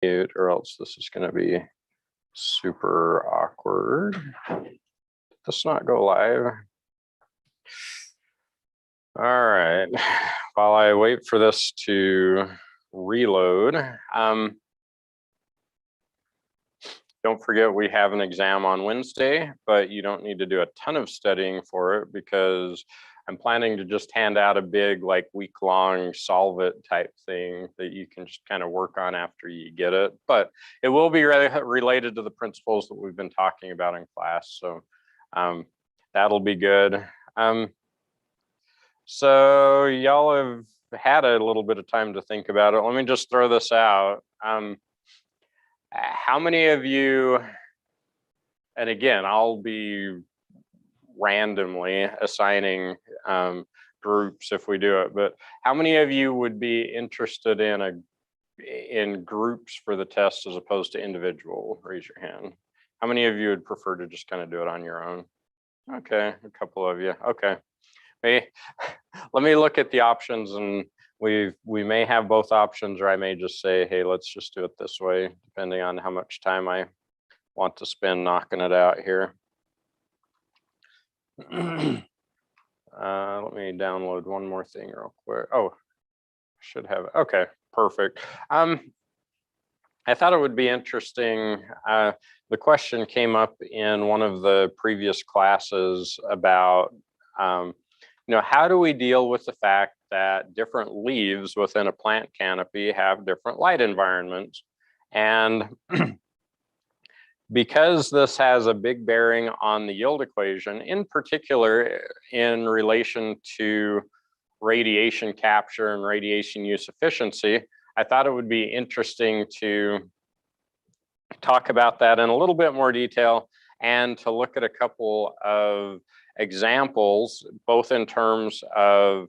mute, or else this is going to be super awkward. Let's not go live. All right, while I wait for this to reload, don't forget we have an exam on Wednesday, but you don't need to do a ton of studying for it because I'm planning to just hand out a big like week-long solve it type thing that you can just kind of work on after you get it. But it will be related to the principles that we've been talking about in class. So that'll be good. So y'all have had a little bit of time to think about it. Let me just throw this out. How many of you, and again, I'll be randomly assigning groups if we do it, but how many of you would be interested in groups for the test as opposed to individual? Raise your hand. How many of you would prefer to just kind of do it on your own? Okay, a couple of you. Okay. Let me look at the options, and we may have both options, or I may just say, hey, let's just do it this way, depending on how much time I want to spend knocking it out here. Let me download one more thing real quick. Oh, should have it. Okay, perfect. I thought it would be interesting. The question came up in one of the previous classes about how do we deal with the fact that different leaves within a plant canopy have different light environments? And because this has a big bearing on the yield equation, in particular in relation to radiation capture and radiation use efficiency, I thought it would be interesting to talk about that in a little bit more detail and to look at a couple of examples, both in terms of,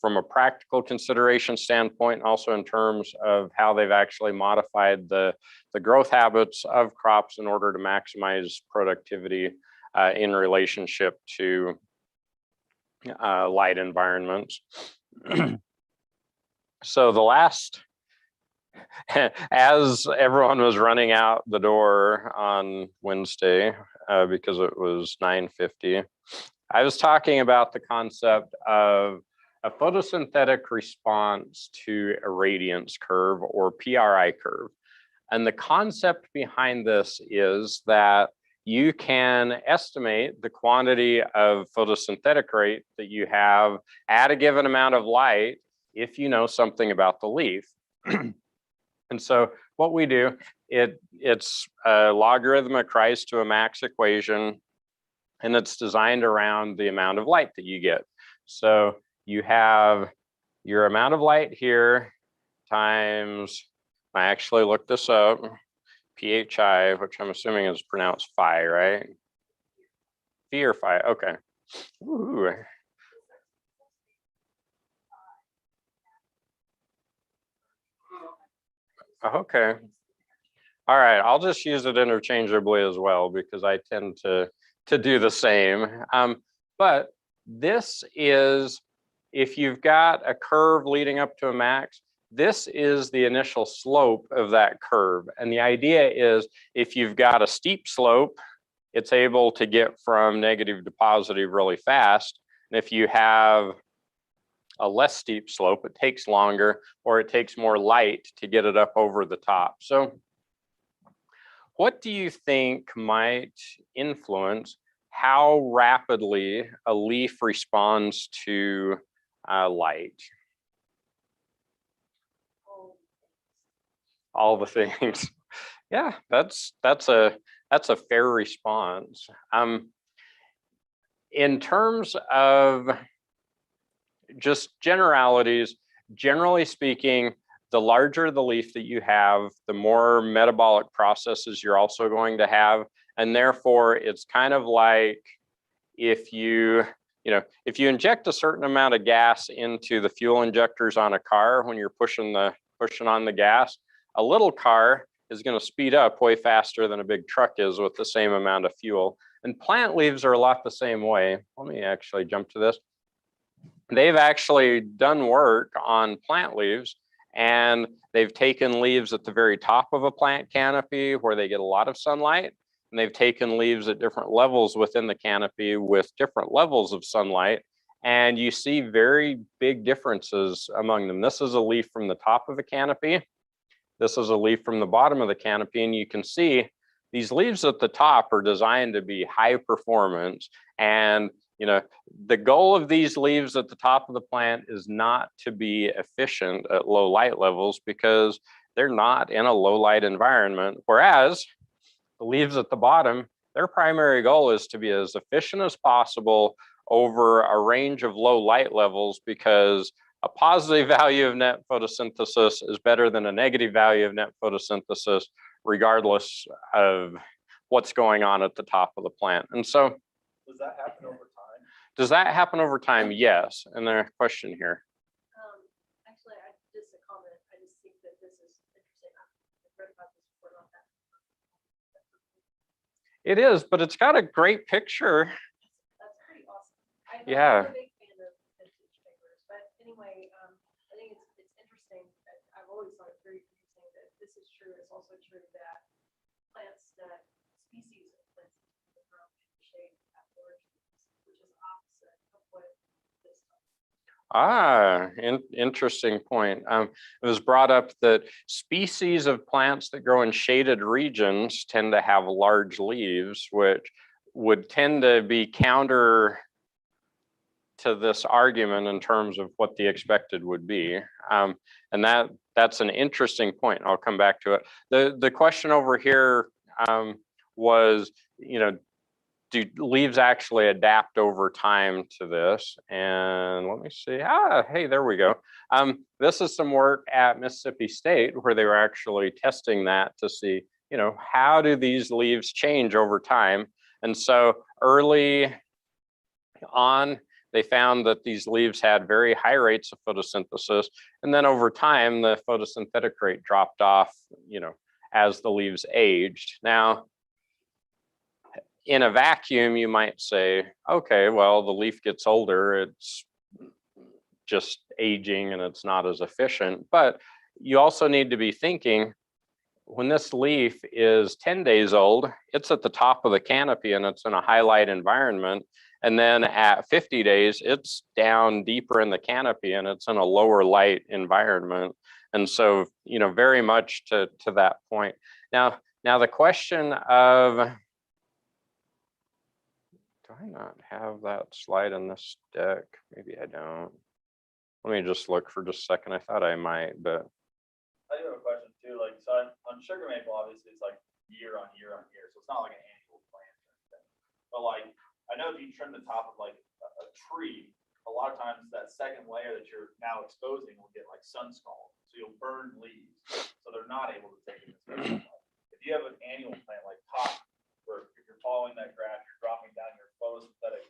from a practical consideration standpoint, and also in terms of how they've actually modified the growth habits of crops in order to maximize productivity in relationship to light environments. So the last, as everyone was running out the door on Wednesday, because it was 9:50, I was talking about the concept of a photosynthetic response to a radiance curve, or PRI curve. And the concept behind this is that you can estimate the quantity of photosynthetic rate that you have at a given amount of light if you know something about the leaf. And so what we do, it's a logarithmic rise to a max equation, and it's designed around the amount of light that you get. So you have your amount of light here times, I actually looked this up, PHI, which I'm assuming is pronounced phi, right? Phi or phi, okay. Ooh. Okay. All right, I'll just use it interchangeably as well because I tend to do the same. But this is, if you've got a curve leading up to a max, this is the initial slope of that curve. And the idea is if you've got a steep slope, it's able to get from negative to positive really fast. And if you have a less steep slope, it takes longer, or it takes more light to get it up over the top. So what do you think might influence how rapidly a leaf responds to light? All the things. Yeah, that's a fair response. In terms of just generalities, generally speaking, the larger the leaf that you have, the more metabolic processes you're also going to have. And therefore, it's kind of like if you inject a certain amount of gas into the fuel injectors on a car when you're pushing on the gas, a little car is going to speed up way faster than a big truck is with the same amount of fuel. And plant leaves are a lot the same way. Let me actually jump to this. They've actually done work on plant leaves, And they've taken leaves at the very top of a plant canopy where they get a lot of sunlight, and they've taken leaves at different levels within the canopy with different levels of sunlight. And you see very big differences among them. This is a leaf from the top of a canopy. This is a leaf from the bottom of the canopy, and you can see these leaves at the top are designed to be high performance. And the goal of these leaves at the top of the plant is not to be efficient at low light levels, because they're not in a low light environment. Whereas the leaves at the bottom, their primary goal is to be as efficient as possible over a range of low light levels, because a positive value of net photosynthesis is better than a negative value of net photosynthesis, regardless of what's going on at the top of the plant. And so, does that happen over time? Does that happen over time? Yes. And there's a question here. Actually, just a comment. I just think that this is interesting. I've read about this before, not that. It is, but it's got a great picture. That's pretty awesome. Yeah. I'm a big fan of vintage papers, but anyway, I think it's interesting. I've always thought it's very interesting that this is true. It's also true that species of plants that grow in the shade have large leaves, which is opposite of what this does. Interesting point. It was brought up that species of plants that grow in shaded regions tend to have large leaves, which would tend to be counter to this argument in terms of what the expected would be. And that's an interesting point. I'll come back to it. The question over here was, do leaves actually adapt over time to this? And let me see. Hey, there we go. This is some work at Mississippi State where they were actually testing that to see, how do these leaves change over time? And so early on, they found that these leaves had very high rates of photosynthesis. And then over time, the photosynthetic rate dropped off, as the leaves aged. Now, in a vacuum, you might say, okay, well, the leaf gets older, it's just aging and it's not as efficient. But you also need to be thinking, when this leaf is 10 days old, it's at the top of the canopy and it's in a highlight environment. And then at 50 days, it's down deeper in the canopy and it's in a lower light environment. And so, very much to that point. Now the question of, do I not have that slide in this deck? Maybe I don't. Let me just look for just a second. I thought I might, but. I do have a question too. So on sugar maple, obviously it's like year on year on year. So it's not like an annual plant or anything. But I know if you trim the top of a tree, a lot of times that second layer that you're now exposing will get sun scald. So you'll burn leaves. So they're not able to take it. If you have an annual plant like cotton, where if you're following that graph, you're dropping down your photosynthetic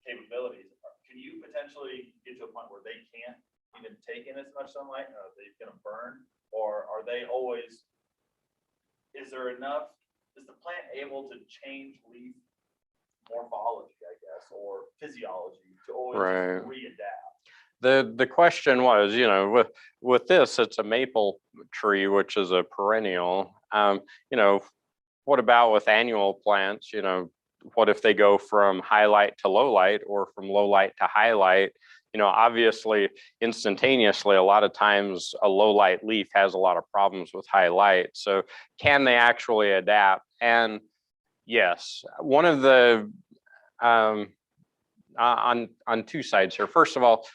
capabilities, can you potentially get to a point where they can't even take in as much sunlight? Are they going to burn? Or are they always, is there enough, is the plant able to change leaf morphology, I guess, or physiology to always readapt? The question was, with this, it's a maple tree, which is a perennial. What about with annual plants? What if they go from highlight to low light or from low light to highlight? Obviously, instantaneously, a lot of times a low light leaf has a lot of problems with high light. So can they actually adapt? And yes, one of the, on two sides here. First of all,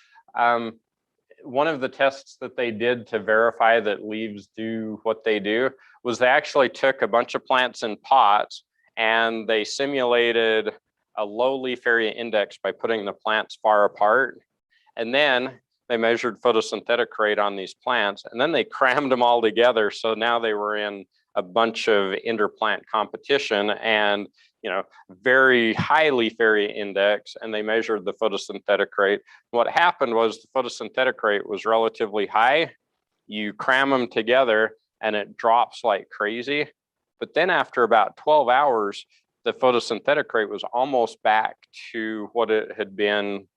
one of the tests that they did to verify that leaves do what they do was they actually took a bunch of plants in pots and they simulated a low leaf area index by putting the plants far apart. And then they measured photosynthetic rate on these plants, and then they crammed them all together. So now they were in a bunch of interplant competition and, very high leaf area index, and they measured the photosynthetic rate. What happened was the photosynthetic rate was relatively high. You cram them together and it drops like crazy. But then after about 12 hours, the photosynthetic rate was almost back to what it had been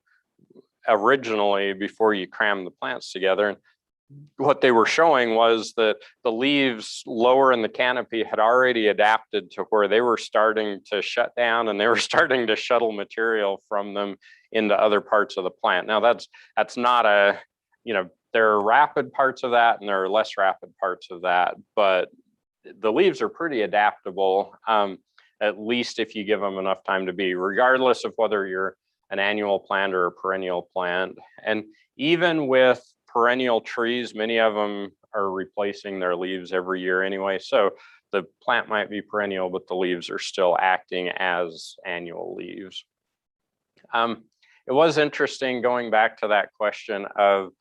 originally before you cram the plants together. And what they were showing was that the leaves lower in the canopy had already adapted to where they were starting to shut down and they were starting to shuttle material from them into other parts of the plant. Now that's not a, there are rapid parts of that and there are less rapid parts of that, but the leaves are pretty adaptable, at least if you give them enough time to be, regardless of whether you're an annual plant or a perennial plant. And even with perennial trees, many of them are replacing their leaves every year anyway. So the plant might be perennial, but the leaves are still acting as annual leaves. It was interesting going back to that question of,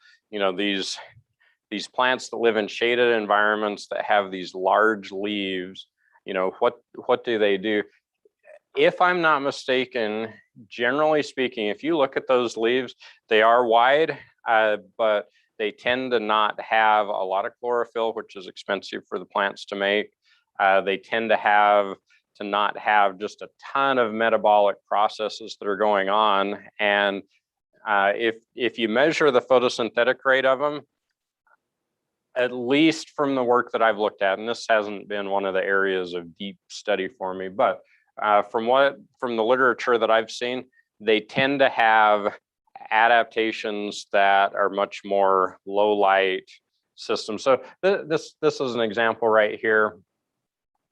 these plants that live in shaded environments that have these large leaves, what do they do? If I'm not mistaken, generally speaking, if you look at those leaves, they are wide, but they tend to not have a lot of chlorophyll, which is expensive for the plants to make. They tend to not have just a ton of metabolic processes that are going on. And if you measure the photosynthetic rate of them, at least from the work that I've looked at, and this hasn't been one of the areas of deep study for me, but from the literature that I've seen, they tend to have adaptations that are much more low light systems. So this is an example right here.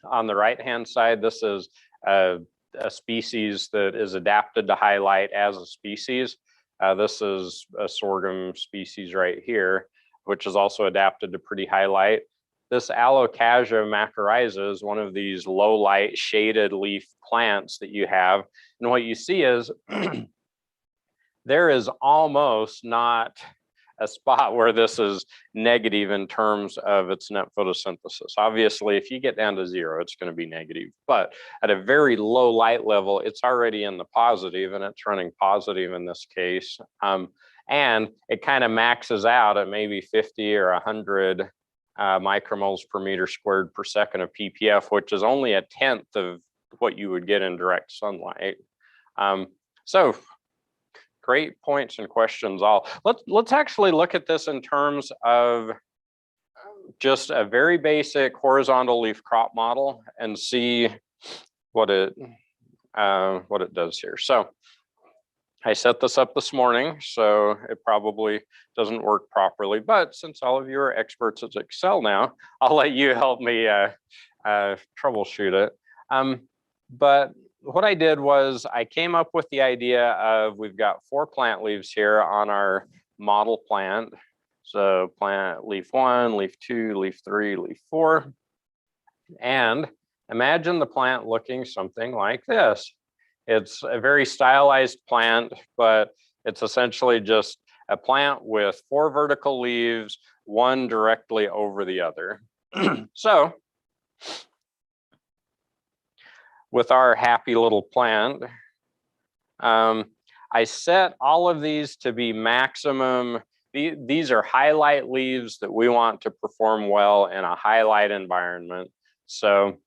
On the right hand side, this is a species that is adapted to high light as a species. This is a sorghum species right here, which is also adapted to pretty high light. This Alocasia macrorrhiza is one of these low light shaded leaf plants that you have. And what you see is there is almost not a spot where this is negative in terms of its net photosynthesis. Obviously, if you get down to 0, it's going to be negative, but at a very low light level, it's already in the positive, and it's running positive in this case. And it kind of maxes out at maybe 50 or 100 micromoles per meter squared per second of ppf, which is only a tenth of what you would get in direct sunlight. So great points and questions all. Let's actually look at this in terms of just a very basic horizontal leaf crop model and see what it does here. So I set this up this morning, so it probably doesn't work properly, but since all of you are experts at Excel now, I'll let you help me troubleshoot it. But what I did was I came up with the idea of, we've got 4 plant leaves here on our model plant. So plant leaf 1, leaf 2, leaf 3, leaf 4. And imagine the plant looking something like this. It's a very stylized plant, but it's essentially just a plant with 4 vertical leaves, one directly over the other. So with our happy little plant, I set all of these to be maximum. These are highlight leaves that we want to perform well in a highlight environment. So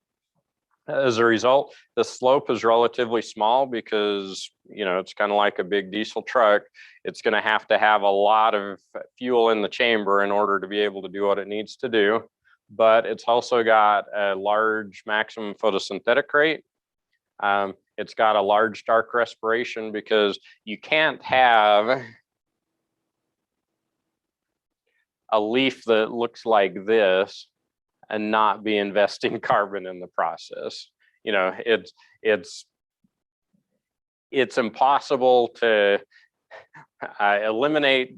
as a result, the slope is relatively small because, it's kind of like a big diesel truck. It's going to have a lot of fuel in the chamber in order to be able to do what it needs to do. But it's also got a large maximum photosynthetic rate. It's got a large dark respiration, because you can't have a leaf that looks like this and not be investing carbon in the process. It's impossible to eliminate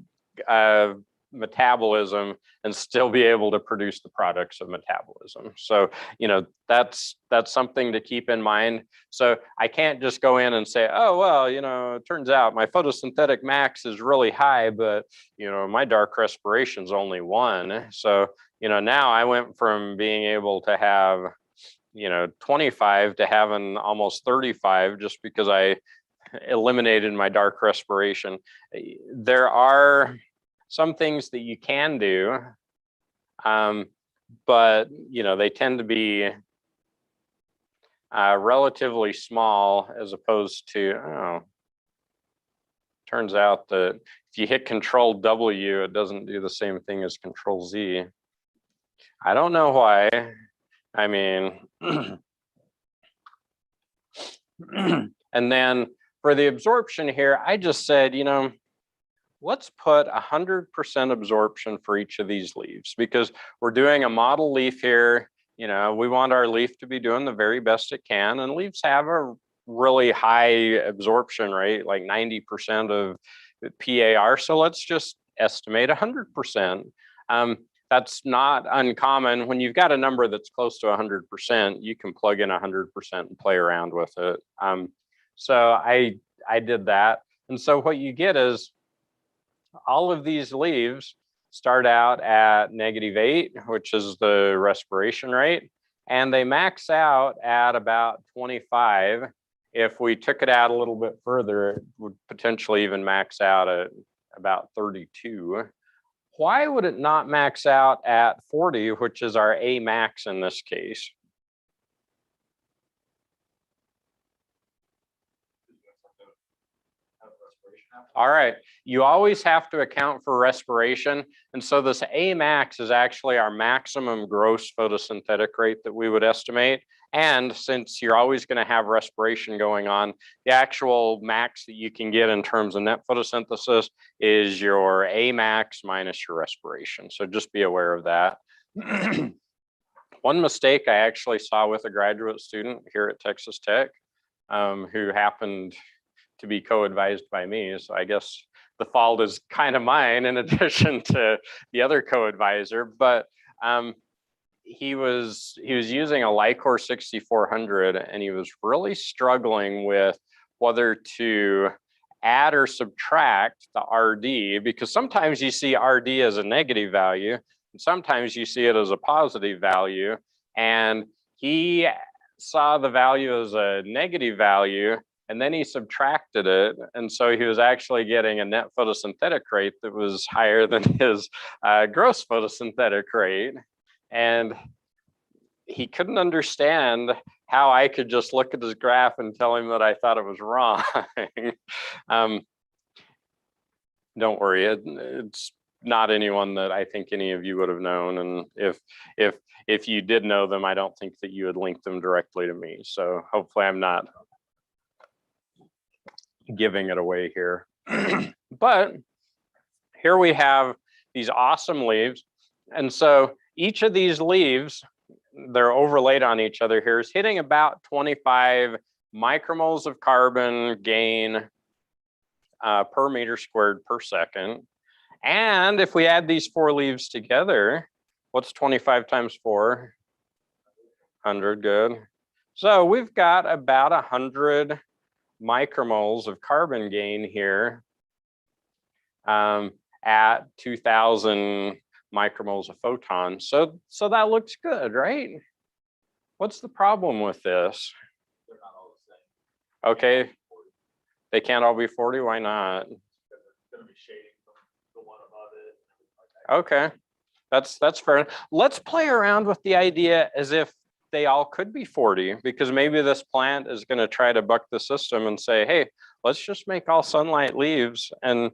metabolism and still be able to produce the products of metabolism. So, that's something to keep in mind. So I can't just go in and say, oh, well, it turns out my photosynthetic max is really high, but, my dark respiration is only 1. So, now I went from being able to have, 25 to having almost 35 just because I eliminated my dark respiration. There are some things that you can do, but they tend to be relatively small as opposed to, turns out that if you hit Control W, it doesn't do the same thing as Control Z. I don't know why. I mean, and then for the absorption here, I just said, you know, let's put 100% absorption for each of these leaves because we're doing a model leaf here. You know, we want our leaf to be doing the very best it can, and leaves have a really high absorption rate, like 90% of PAR. So let's just estimate 100%. That's not uncommon. When you've got a number that's close to 100%, you can plug in 100% and play around with it. So I did that. And so what you get is all of these leaves start out at -8, which is the respiration rate, and they max out at about 25. If we took it out a little bit further, it would potentially even max out at about 32. Why would it not max out at 40, which is our A max in this case? All right, you always have to account for respiration. And so this A max is actually our maximum gross photosynthetic rate that we would estimate. And since you're always going to have respiration going on, the actual max that you can get in terms of net photosynthesis is your A max minus your respiration. So just be aware of that. One mistake I actually saw with a graduate student here at Texas Tech who happened to be co-advised by me. So I guess the fault is kind of mine in addition to the other co-advisor, but he was using a Lycor 6400 and he was really struggling with whether to add or subtract the RD, because sometimes you see RD as a negative value and sometimes you see it as a positive value. And he saw the value as a negative value and then he subtracted it. And so he was actually getting a net photosynthetic rate that was higher than his gross photosynthetic rate. And he couldn't understand how I could just look at his graph and tell him that I thought it was wrong. Don't worry, it's not anyone that I think any of you would have known. And if you did know them, I don't think that you would link them directly to me. So hopefully I'm not giving it away here. But here we have these awesome leaves. And so each of these leaves, they're overlaid on each other here, is hitting about 25 micromoles of carbon gain per meter squared per second. And if we add these 4 leaves together, what's 25 times 4? 100, good. So we've got about 100 micromoles of carbon gain here at 2000 micromoles of photons. So that looks good, right? What's the problem with this? They're not all the same. Okay, they can't all be 40, why not? It's gonna be shading from the one above it. Okay, that's fair. Let's play around with the idea as if they all could be 40, because maybe this plant is going to try to buck the system and say, hey, let's just make all sunlight leaves, and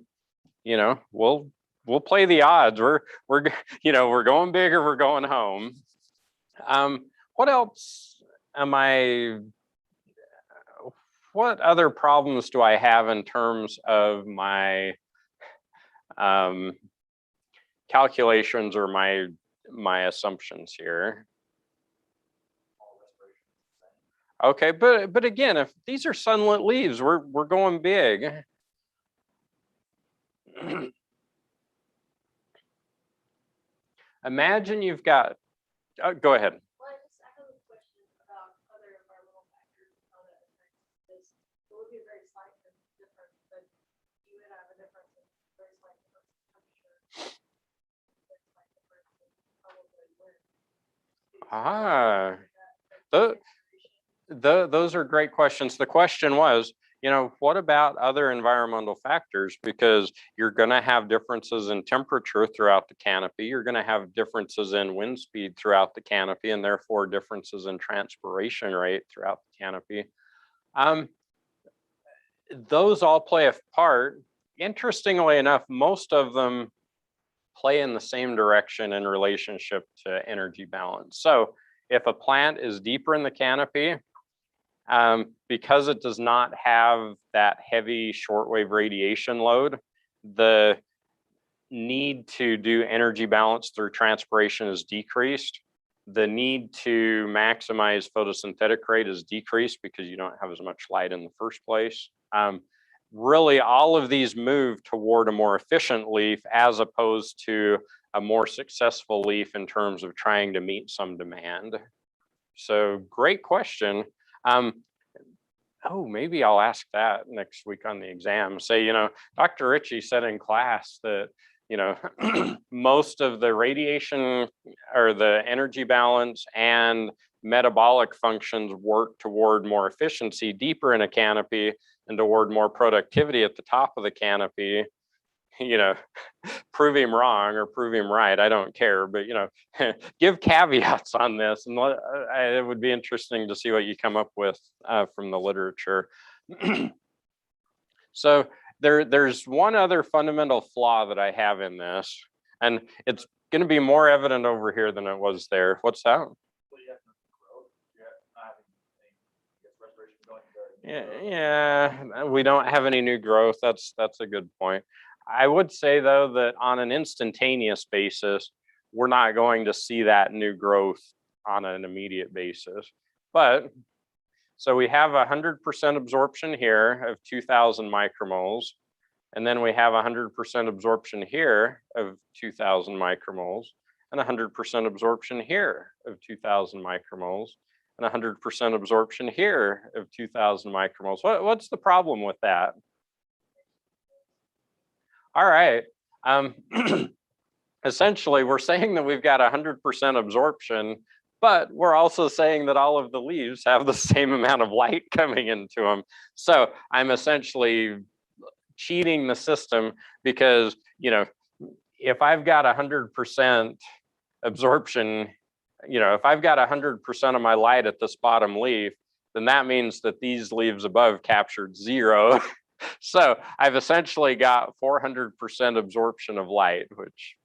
you know, we'll play the odds. We're you know, we're going big or we're going home. What else am I? What other problems do I have in terms of my calculations or my assumptions here? Okay, but again, if these are sunlit leaves, we're going big. Imagine you've got, go ahead. Well, I have a question about other environmental factors and how that affects this. It would be a very slight difference, but you would have a difference in very slight difference in temperature. Very slight difference in probably wind. Those are great questions. The question was, you know, what about other environmental factors? Because you're going to have differences in temperature throughout the canopy. You're going to have differences in wind speed throughout the canopy, and therefore differences in transpiration rate throughout the canopy. Those all play a part. interestingly enough, most of them play in the same direction in relationship to energy balance. So if a plant is deeper in the canopy, because it does not have that heavy shortwave radiation load, the need to do energy balance through transpiration is decreased. The need to maximize photosynthetic rate is decreased because you don't have as much light in the first place. Really, all of these move toward a more efficient leaf as opposed to a more successful leaf in terms of trying to meet some demand. So great question. Oh, maybe I'll ask that next week on the exam. Say, Dr. Ritchie said in class that, most of the radiation or the energy balance and metabolic functions work toward more efficiency deeper in a canopy and toward more productivity at the top of the canopy. Prove him wrong or prove him right, I don't care, but give caveats on this, and it would be interesting to see what you come up with from the literature. So there's one other fundamental flaw that I have in this, and it's going to be more evident over here than it was there. What's that? Yeah, we don't have any new growth. That's a good point. I would say though that on an instantaneous basis, we're not going to see that new growth on an immediate basis. But so we have 100% absorption here of 2000 micromoles. And then we have 100% absorption here of 2000 micromoles and 100% absorption here of 2000 micromoles and 100% absorption here of 2000 micromoles. What's the problem with that? All right. Essentially, we're saying that we've got 100% absorption, but we're also saying that all of the leaves have the same amount of light coming into them. So I'm essentially cheating the system because, if I've got 100% absorption, if I've got 100% of my light at this bottom leaf, then that means that these leaves above captured 0. So I've essentially got 400% absorption of light, which,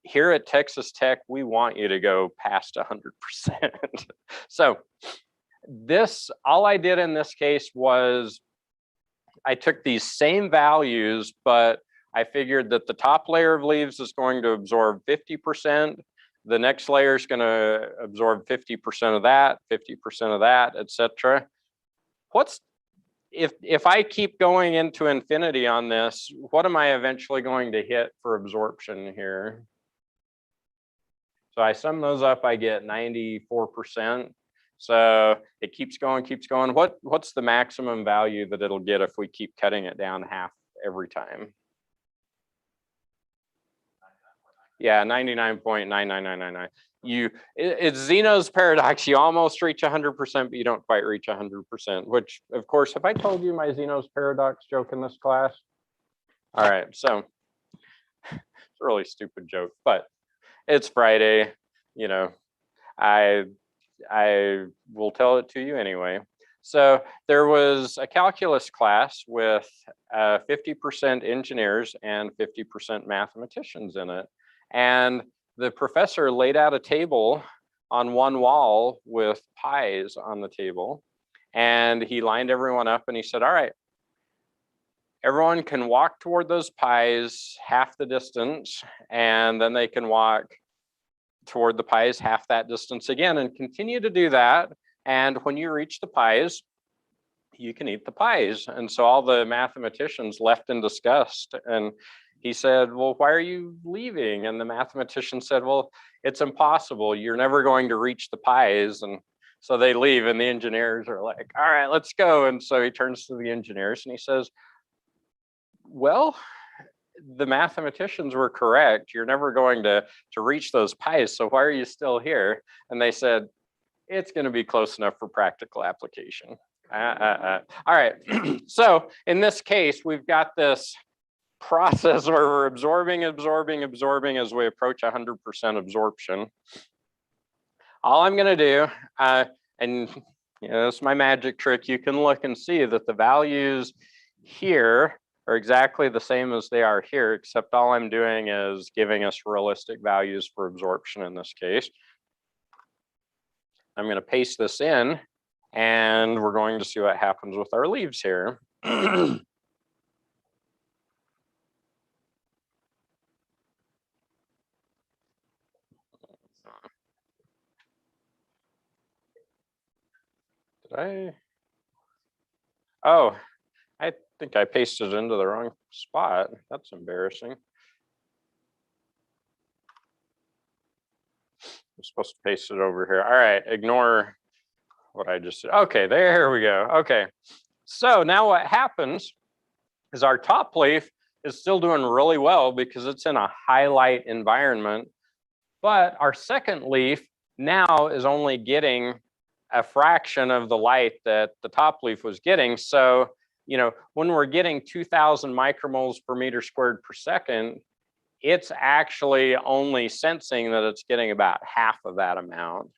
here at Texas Tech, we want you to go past 100%. So all I did in this case was I took these same values, but I figured that the top layer of leaves is going to absorb 50%. The next layer is going to absorb 50% of that, 50% of that, etc. If I keep going into infinity on this, what am I eventually going to hit for absorption here? So I sum those up, I get 94%. So it keeps going, keeps going. What's the maximum value that it'll get if we keep cutting it down half every time? Yeah, 99.99999. It's Zeno's paradox. You almost reach 100%, but you don't quite reach 100%, which, of course, have I told you my Zeno's paradox joke in this class? All right, so it's a really stupid joke, but it's Friday, I will tell it to you anyway. So there was a calculus class with 50% engineers and 50% mathematicians in it. And the professor laid out a table on one wall with pies on the table. And he lined everyone up and he said, all right, everyone can walk toward those pies half the distance, and then they can walk toward the pies half that distance again and continue to do that. And when you reach the pies, you can eat the pies. And so all the mathematicians left in disgust. And he said, well, why are you leaving? And the mathematician said, well, it's impossible. You're never going to reach the pies. And so they leave, and the engineers are like, all right, let's go. And so he turns to the engineers and he says, well, the mathematicians were correct. You're never going to reach those pies. So why are you still here? And they said, it's going to be close enough for practical application. All right. So in this case, we've got this process where we're absorbing as we approach 100% absorption. All I'm going to do, and it's my magic trick, you can look and see that the values here are exactly the same as they are here, except all I'm doing is giving us realistic values for absorption in this case. I'm going to paste this in, and we're going to see what happens with our leaves here. Did I? Oh, I think I pasted it into the wrong spot. That's embarrassing. I'm supposed to paste it over here. All right, ignore what I just did. Okay, there we go. Okay, so now what happens is our top leaf is still doing really well because it's in a highlight environment, but our second leaf now is only getting a fraction of the light that the top leaf was getting. So, you know, when we're getting 2000 micromoles per meter squared per second, it's actually only sensing that it's getting about half of that amount.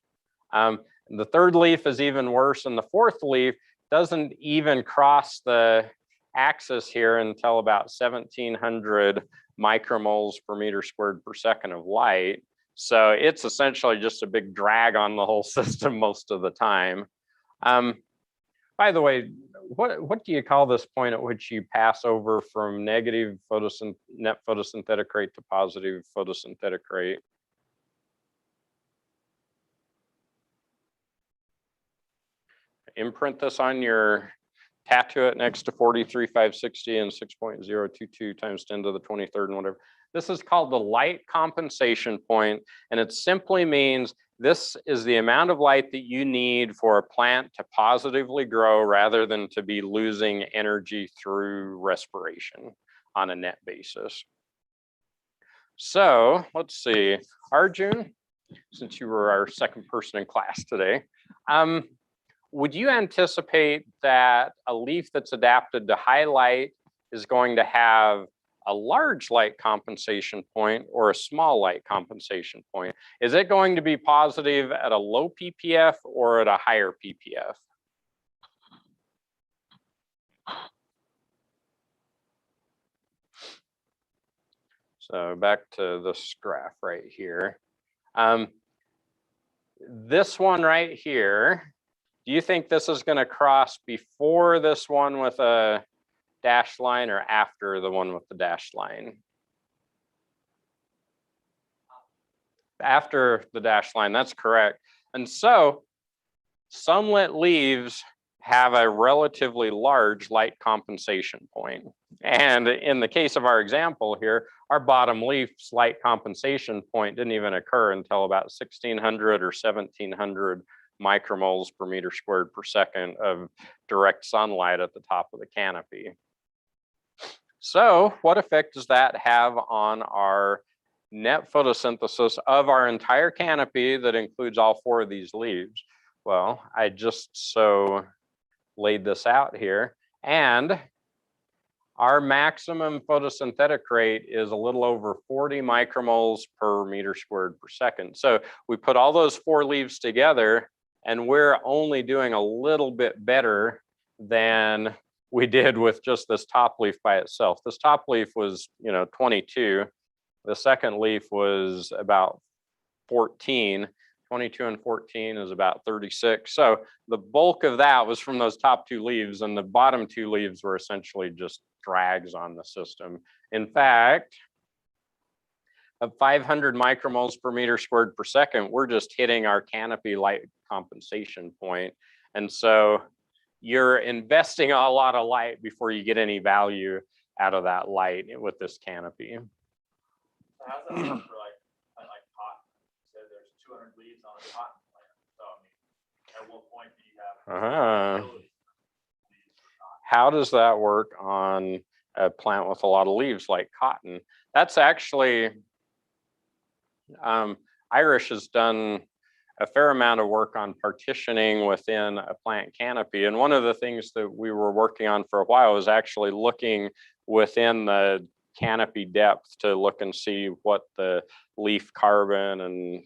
The third leaf is even worse, and the fourth leaf doesn't even cross the axis here until about 1700 micromoles per meter squared per second of light. So it's essentially just a big drag on the whole system most of the time. By the way, what do you call this point at which you pass over from negative net photosynthetic rate to positive photosynthetic rate? Imprint this on your, tattoo it next to 43,560 and 6.022 times 10 to the 23rd and whatever. This is called the light compensation point, and it simply means this is the amount of light that you need for a plant to positively grow rather than to be losing energy through respiration on a net basis. So let's see, Arjun, since you were our second person in class today, would you anticipate that a leaf that's adapted to high light is going to have a large light compensation point or a small light compensation point? Is it going to be positive at a low ppf or at a higher ppf? So back to this graph right here. This one right here, do you think this is going to cross before this one with a dashed line or after the one with the dashed line? After the dashed line, that's correct. And so sunlit leaves have a relatively large light compensation point. And in the case of our example here, our bottom leaf's light compensation point didn't even occur until about 1600 or 1700 micromoles per meter squared per second of direct sunlight at the top of the canopy. So what effect does that have on our net photosynthesis of our entire canopy that includes all four of these leaves? Well, I just so laid this out here, and our maximum photosynthetic rate is a little over 40 micromoles per meter squared per second. So we put all those four leaves together, and we're only doing a little bit better than we did with just this top leaf by itself. This top leaf was, 22. The second leaf was about 14. 22 and 14 is about 36. So the bulk of that was from those top two leaves, and the bottom two leaves were essentially just drags on the system. In fact, at 500 micromoles per meter squared per second, we're just hitting our canopy light compensation point. And so you're investing a lot of light before you get any value out of that light with this canopy. So how's that work for like cotton? So there's 200 leaves on a cotton plant. So I mean, at what point do you have How does that work on a plant with a lot of leaves like cotton? That's actually, Irish has done a fair amount of work on partitioning within a plant canopy. And one of the things that we were working on for a while was actually looking within the canopy depth to look and see what the leaf carbon and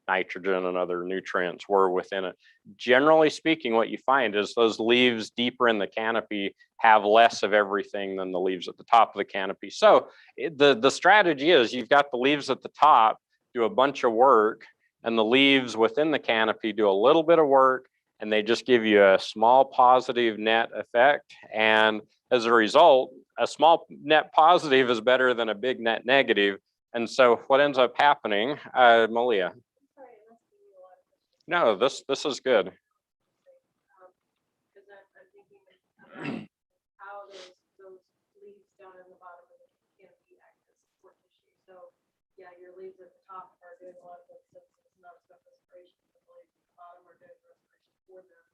nitrogen and other nutrients were within it. Generally speaking, what you find is those leaves deeper in the canopy have less of everything than the leaves at the top of the canopy. So the strategy is you've got the leaves at the top do a bunch of work, and the leaves within the canopy do a little bit of work, and they just give you a small positive net effect. And as a result, a small net positive is better than a big net negative. And so what ends up happening, Malia? Sorry, I'm asking you a lot of questions. No, this is good. Because I'm thinking about how those leaves down in the bottom of the canopy act as support tissue. So yeah, your leaves at the top are doing a lot of photosynthesis, not as much respiration, but the leaves at the bottom are doing respiration for them.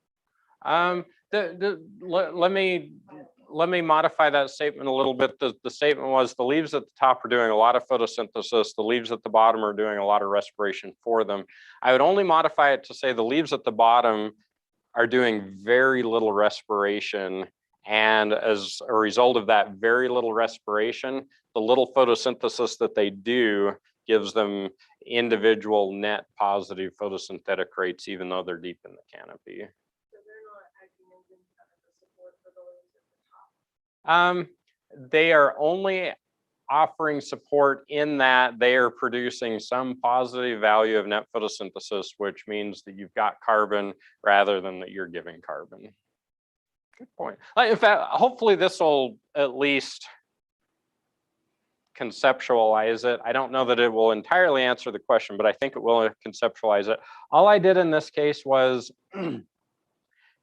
Let me modify that statement a little bit. The statement was the leaves at the top are doing a lot of photosynthesis. The leaves at the bottom are doing a lot of respiration for them. I would only modify it to say the leaves at the bottom are doing very little respiration. And as a result of that very little respiration, the little photosynthesis that they do gives them individual net positive photosynthetic rates, even though they're deep in the canopy. So they're not acting as any kind of a support for the leaves at the top. They are only offering support in that they are producing some positive value of net photosynthesis, which means that you've got carbon rather than that you're giving carbon. Good point. In fact, hopefully this will at least conceptualize it. I don't know that it will entirely answer the question, but I think it will conceptualize it. All I did in this case was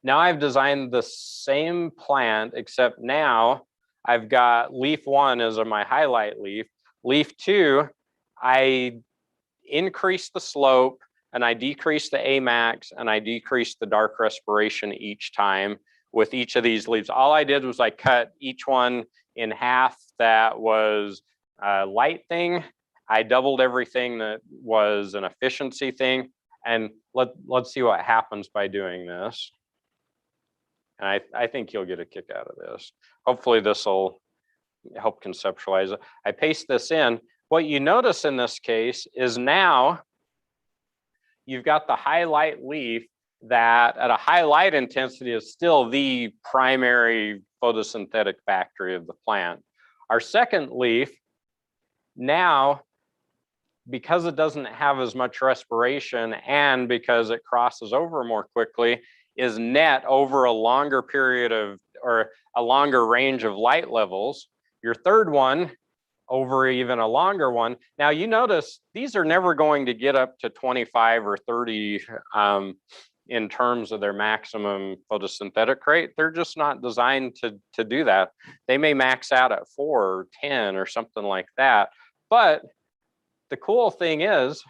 now I've designed the same plant, except now I've got leaf 1 as my highlight leaf. Leaf 2, I increased the slope and I decreased the Amax and I decreased the dark respiration each time with each of these leaves. All I did was I cut each one in half that was a light thing. I doubled everything that was an efficiency thing. And let's see what happens by doing this. And I think you'll get a kick out of this. Hopefully this will help conceptualize it. I paste this in. What you notice in this case is now you've got the highlight leaf that at a high light intensity is still the primary photosynthetic factory of the plant. Our second leaf now, because it doesn't have as much respiration and because it crosses over more quickly, is net over a longer period of, or a longer range of light levels. Your third one over even a longer one. Now you notice these are never going to get up to 25 or 30 in terms of their maximum photosynthetic rate. They're just not designed to do that. They may max out at 4 or 10 or something like that. But the cool thing is,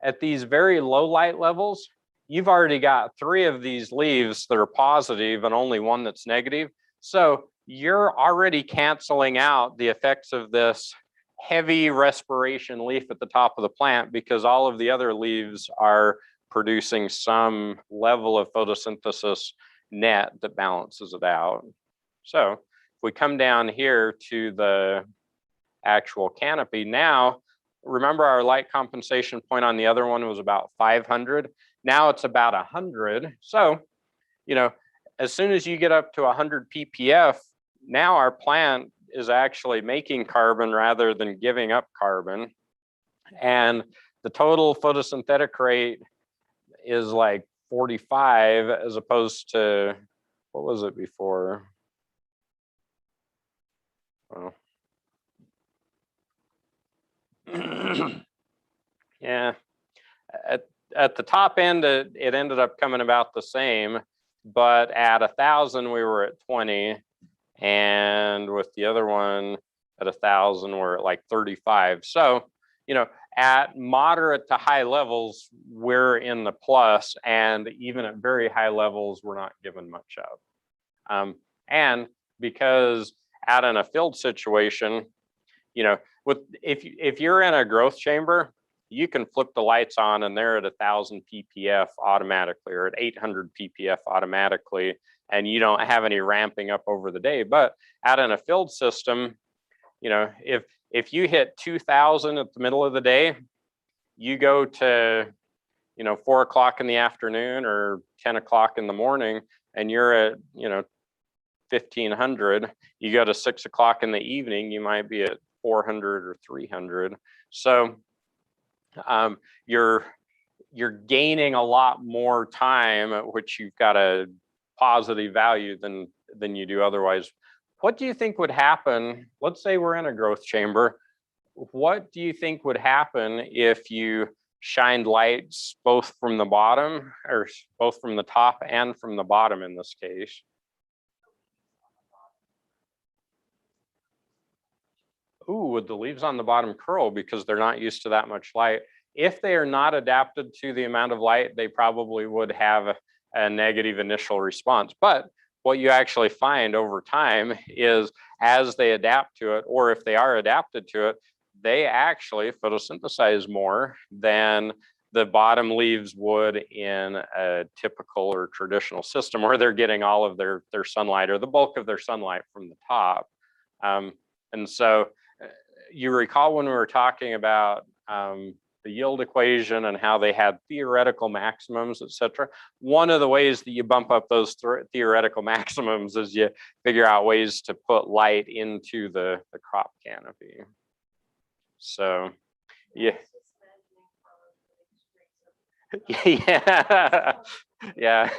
at these very low light levels, you've already got 3 of these leaves that are positive and only 1 that's negative. So you're already canceling out the effects of this heavy respiration leaf at the top of the plant because all of the other leaves are producing some level of photosynthesis net that balances it out. So if we come down here to the actual canopy, now remember our light compensation point on the other one was about 500. Now it's about 100. So, you know, as soon as you get up to 100 ppf, now our plant is actually making carbon rather than giving up carbon. And the total photosynthetic rate is like 45 as opposed to, what was it before? Well, yeah, at the top end, it ended up coming about the same, but at 1,000, we were at 20. And with the other one at 1,000, we're at like 35. So, you know, at moderate to high levels, we're in the plus, and even at very high levels, we're not given much of. And because out in a field situation, you know, if you're in a growth chamber, you can flip the lights on and they're at 1,000 ppf automatically or at 800 ppf automatically, and you don't have any ramping up over the day. But out in a field system, you know, if you hit 2,000 at the middle of the day, you go to, 4 o'clock in the afternoon or 10 o'clock in the morning, and you're at, 1500. You go to 6 o'clock in the evening, you might be at 400 or 300. So you're gaining a lot more time at which you've got a positive value than you do otherwise. What do you think would happen? Let's say we're in a growth chamber. What do you think would happen if you shined lights both from the bottom, or both from the top and from the bottom in this case? Ooh, would the leaves on the bottom curl because they're not used to that much light? If they are not adapted to the amount of light, they probably would have a negative initial response. But what you actually find over time is as they adapt to it, or if they are adapted to it, they actually photosynthesize more than the bottom leaves would in a typical or traditional system where they're getting all of their sunlight or the bulk of their sunlight from the top. And so you recall when we were talking about the yield equation and how they had theoretical maximums, et cetera. One of the ways that you bump up those theoretical maximums is you figure out ways to put light into the crop canopy. So, yeah. Yeah. Yeah.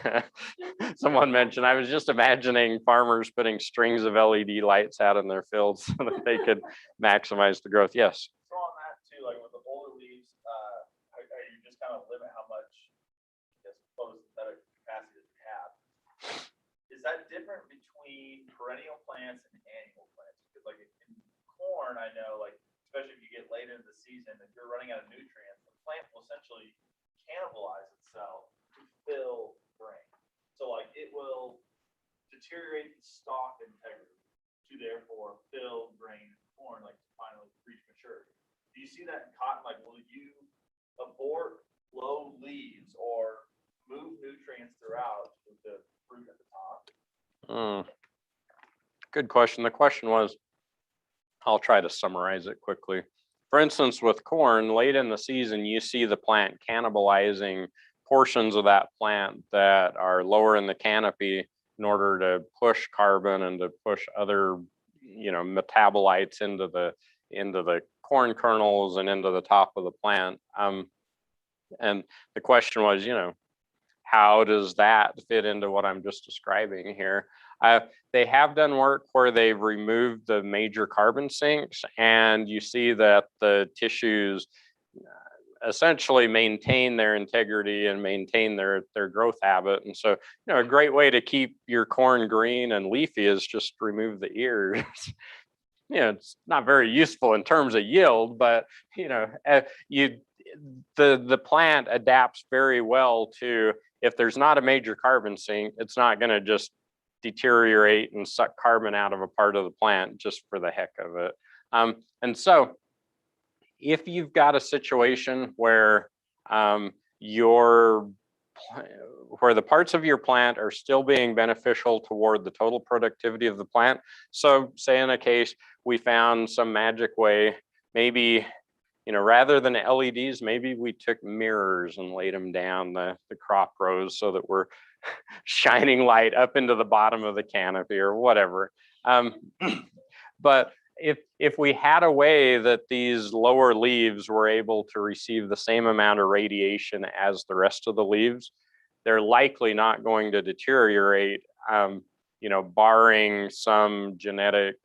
Someone mentioned, I was just imagining farmers putting strings of LED lights out in their fields so that they could maximize the growth. Yes. So on that too, like with the older leaves, you just kind of limit how much, I guess, photosynthetic capacity that you have. Is that different between perennial plants and annual plants? Because like in corn, I know, like, especially if you get late into the season, if you're running out of nutrients, the plant will essentially cannibalize itself to fill grain. So like it will deteriorate the stalk integrity to therefore fill grain and corn, like to finally reach maturity. Do you see that in cotton? Like, will you abort low leaves or move nutrients throughout with the fruit at the top? Good question. The question was, I'll try to summarize it quickly. For instance, with corn, late in the season, you see the plant cannibalizing portions of that plant that are lower in the canopy in order to push carbon and to push other, metabolites into the corn kernels and into the top of the plant. And the question was, how does that fit into what I'm just describing here? They have done work where they've removed the major carbon sinks, and you see that the tissues essentially maintain their integrity and maintain their growth habit. And so, a great way to keep your corn green and leafy is just remove the ears. It's not very useful in terms of yield, but the plant adapts very well to, if there's not a major carbon sink, it's not going to just deteriorate and suck carbon out of a part of the plant just for the heck of it. And so if you've got a situation where where the parts of your plant are still being beneficial toward the total productivity of the plant. So say in a case, we found some magic way, maybe, rather than LEDs, maybe we took mirrors and laid them down the crop rows so that we're shining light up into the bottom of the canopy or whatever. But if we had a way that these lower leaves were able to receive the same amount of radiation as the rest of the leaves, they're likely not going to deteriorate, barring some genetic,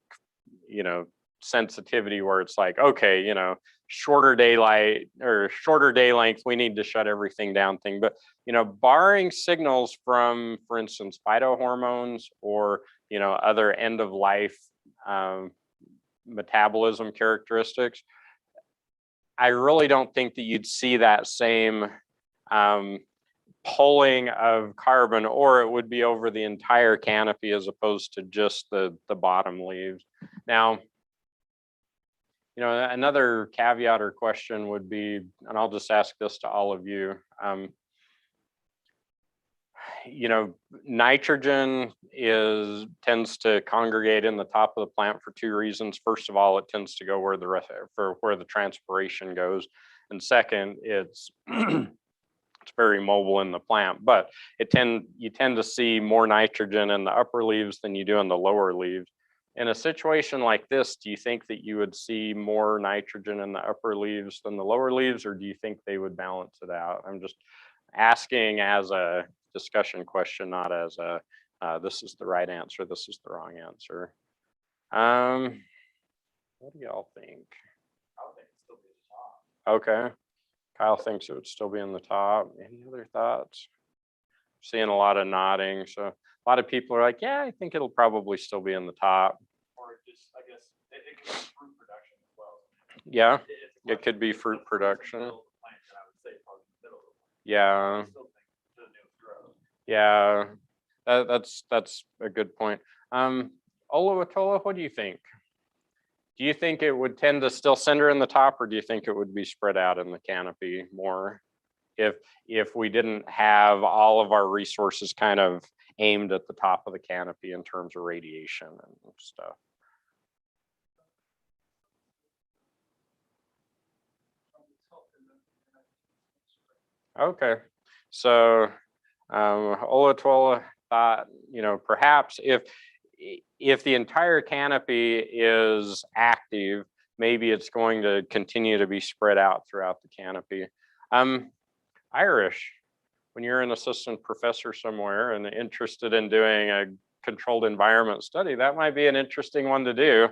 sensitivity where it's like, okay, shorter daylight or shorter day length, we need to shut everything down thing. But, barring signals from, for instance, phytohormones or, other end of life metabolism characteristics, I really don't think that you'd see that same pulling of carbon, or it would be over the entire canopy as opposed to just the bottom leaves. Now, another caveat or question would be, and I'll just ask this to all of you, nitrogen tends to congregate in the top of the plant for two reasons. First of all, it tends to go where the transpiration goes. And second, it's it's very mobile in the plant, but you tend to see more nitrogen in the upper leaves than you do in the lower leaves. In a situation like this, do you think that you would see more nitrogen in the upper leaves than the lower leaves, or do you think they would balance it out? I'm just asking as a discussion question, not as a this is the right answer, this is the wrong answer. What do y'all think? I would think it's still be the top. Okay. Kyle thinks it would still be in the top. Any other thoughts? Seeing a lot of nodding. So a lot of people are like, yeah, I think it'll probably still be in the top. Or just, I guess, it could be fruit production as well. Yeah, It's a it could be question, fruit what's the production. middle of the plant, and I would say probably the middle of the plant. Yeah, I still think the new growth. yeah, that's a good point. Oluwatola, what do you think? Do you think it would tend to still center in the top, or do you think it would be spread out in the canopy more if we didn't have all of our resources kind of aimed at the top of the canopy in terms of radiation and stuff? Okay, so Olatola thought, perhaps if the entire canopy is active, maybe it's going to continue to be spread out throughout the canopy. Irish, when you're an assistant professor somewhere and interested in doing a controlled environment study, that might be an interesting one to do.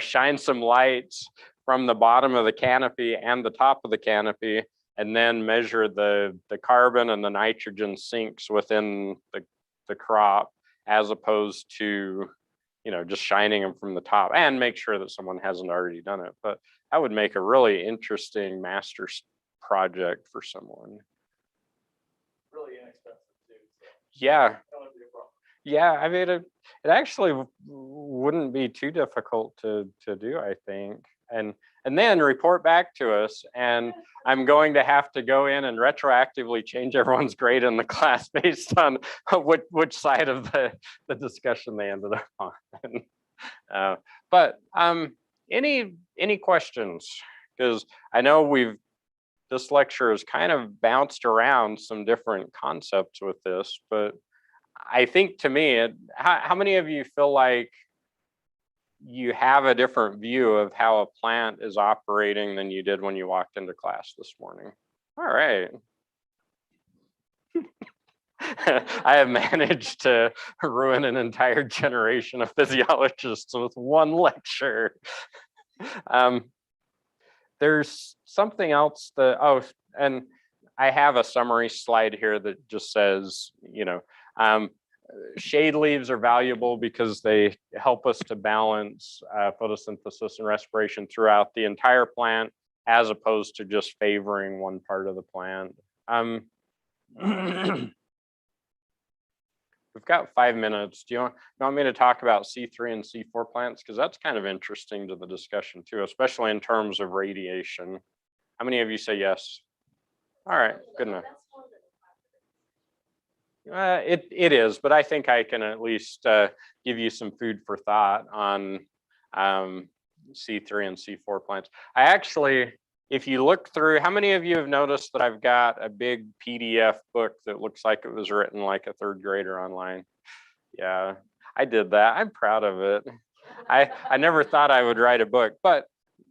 Shine some lights from the bottom of the canopy and the top of the canopy, and then measure the carbon and the nitrogen sinks within the crop, as opposed to just shining them from the top, and make sure that someone hasn't already done it. But that would make a really interesting master's project for someone. Really inexpensive too. So Yeah. that wouldn't be a problem. Yeah, I mean, it actually wouldn't be too difficult to do, I think. And then report back to us, and I'm going to have to go in and retroactively change everyone's grade in the class based on which side of the discussion they ended up on. But any questions? Because I know this lecture has kind of bounced around some different concepts with this, but I think to me, how many of you feel like you have a different view of how a plant is operating than you did when you walked into class this morning? All right. I have managed to ruin an entire generation of physiologists with one lecture. There's something else and I have a summary slide here that just says, shade leaves are valuable because they help us to balance photosynthesis and respiration throughout the entire plant, as opposed to just favoring one part of the plant. We've got 5 minutes. Do you want me to talk about C3 and C4 plants? Because that's kind of interesting to the discussion too, especially in terms of radiation. How many of you say yes? All right, good enough. It is, but I think I can at least give you some food for thought on C3 and C4 plants. I actually, if you look through, how many of you have noticed that I've got a big PDF book that looks like it was written like a third grader online? Yeah, I did that. I'm proud of it. I never thought I would write a book, but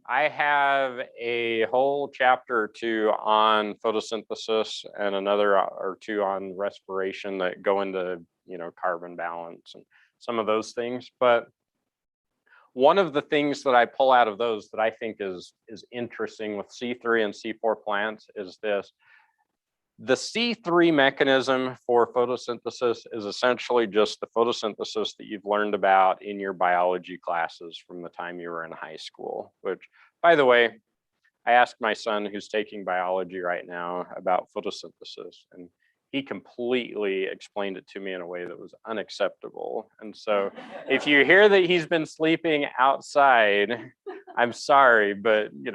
I have a whole chapter or two on photosynthesis and another or two on respiration that go into, carbon balance and some of those things. But one of the things that I pull out of those that I think is interesting with C3 and C4 plants is this. The C3 mechanism for photosynthesis is essentially just the photosynthesis that you've learned about in your biology classes from the time you were in high school, which, by the way, I asked my son, who's taking biology right now, about photosynthesis, and he completely explained it to me in a way that was unacceptable. And so if you hear that he's been sleeping outside, I'm sorry, but you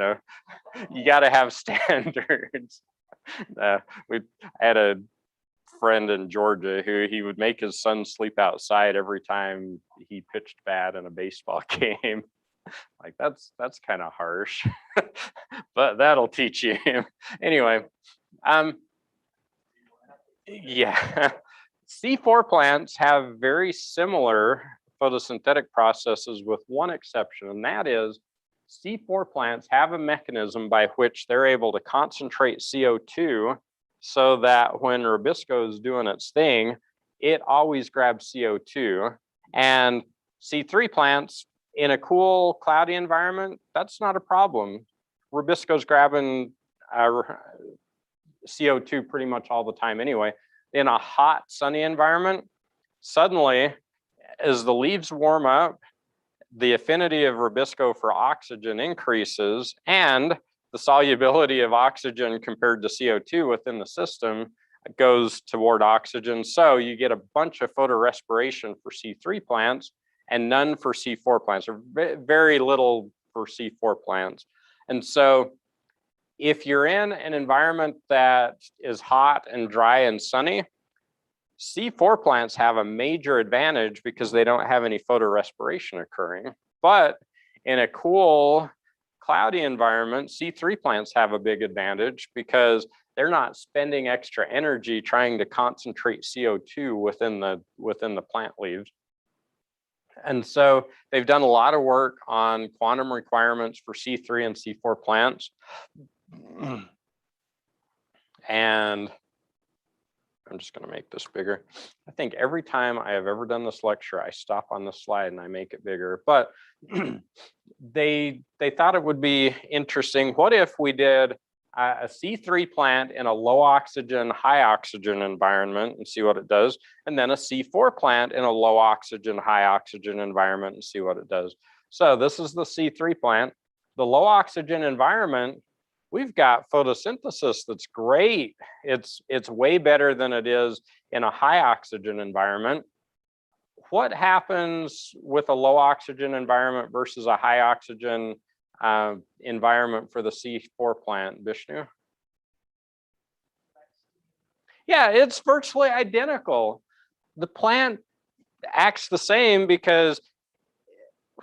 got to have standards. I had a friend in Georgia who he would make his son sleep outside every time he pitched bad in a baseball game. Like that's kind of harsh, but that'll teach you. Anyway, yeah, C4 plants have very similar photosynthetic processes with one exception, and that is C4 plants have a mechanism by which they're able to concentrate CO2 so that when Rubisco is doing its thing, it always grabs CO2. And C3 plants in a cool, cloudy environment, that's not a problem. Rubisco's grabbing CO2 pretty much all the time anyway. In a hot, sunny environment, suddenly, as the leaves warm up, the affinity of Rubisco for oxygen increases, and the solubility of oxygen compared to CO2 within the system goes toward oxygen. So you get a bunch of photorespiration for C3 plants and none for C4 plants, or very little for C4 plants. And so if you're in an environment that is hot and dry and sunny, C4 plants have a major advantage because they don't have any photorespiration occurring. But in a cool, cloudy environment, C3 plants have a big advantage because they're not spending extra energy trying to concentrate CO2 within the plant leaves. And so they've done a lot of work on quantum requirements for C3 and C4 plants. And I'm just going to make this bigger. I think every time I have ever done this lecture, I stop on the slide and I make it bigger. But they thought it would be interesting. What if we did a C3 plant in a low oxygen, high oxygen environment and see what it does, and then a C4 plant in a low oxygen, high oxygen environment and see what it does. So this is the C3 plant. The low oxygen environment, we've got photosynthesis that's great. It's way better than it is in a high oxygen environment. What happens with a low oxygen environment versus a high oxygen environment for the C4 plant, Vishnu? Yeah, it's virtually identical. The plant acts the same because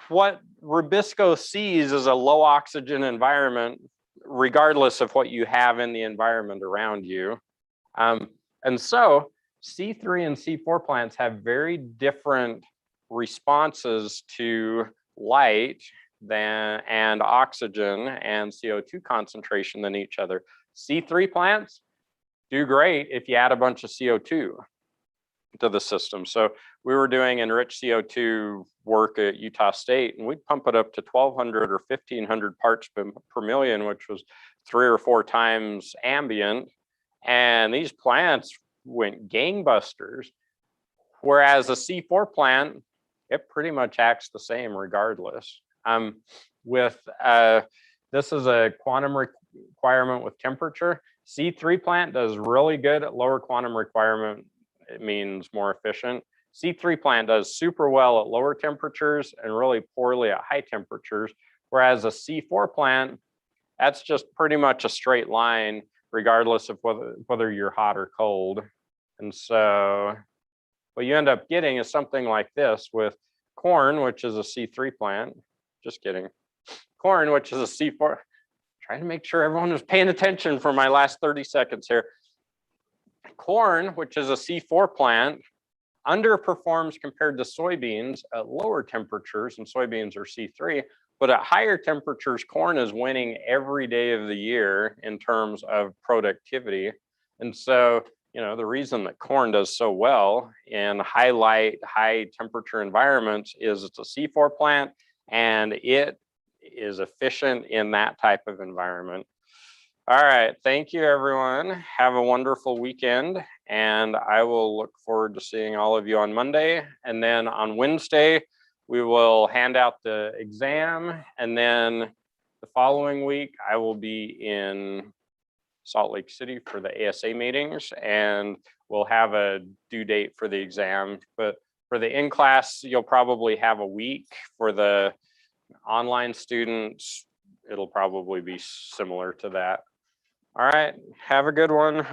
what Rubisco sees is a low oxygen environment, regardless of what you have in the environment around you. And so C3 and C4 plants have very different responses to light and oxygen and CO2 concentration than each other. C3 plants do great if you add a bunch of CO2 to the system. So we were doing enriched CO2 work at Utah State, and we'd pump it up to 1,200 or 1,500 parts per million, which was 3 or 4 times ambient. And these plants went gangbusters. Whereas a C4 plant, it pretty much acts the same regardless. This is a quantum requirement with temperature. C3 plant does really good at lower quantum requirement. It means more efficient. C3 plant does super well at lower temperatures and really poorly at high temperatures. Whereas a C4 plant, that's just pretty much a straight line, regardless of whether you're hot or cold. And so what you end up getting is something like this with corn, which is a C3 plant. Just kidding. Corn, which is a C4. Trying to make sure everyone was paying attention for my last 30 seconds here. Corn, which is a C4 plant, underperforms compared to soybeans at lower temperatures, and soybeans are C3, but at higher temperatures, corn is winning every day of the year in terms of productivity. And so, you know, the reason that corn does so well in high light, high temperature environments is it's a C4 plant and it is efficient in that type of environment. All right, thank you everyone. Have a wonderful weekend, and I will look forward to seeing all of you on Monday. And then on Wednesday, we will hand out the exam, and then the following week, I will be in Salt Lake City for the ASA meetings, and we'll have a due date for the exam. But for the in-class, you'll probably have a week. For the online students, it'll probably be similar to that. All right, have a good one.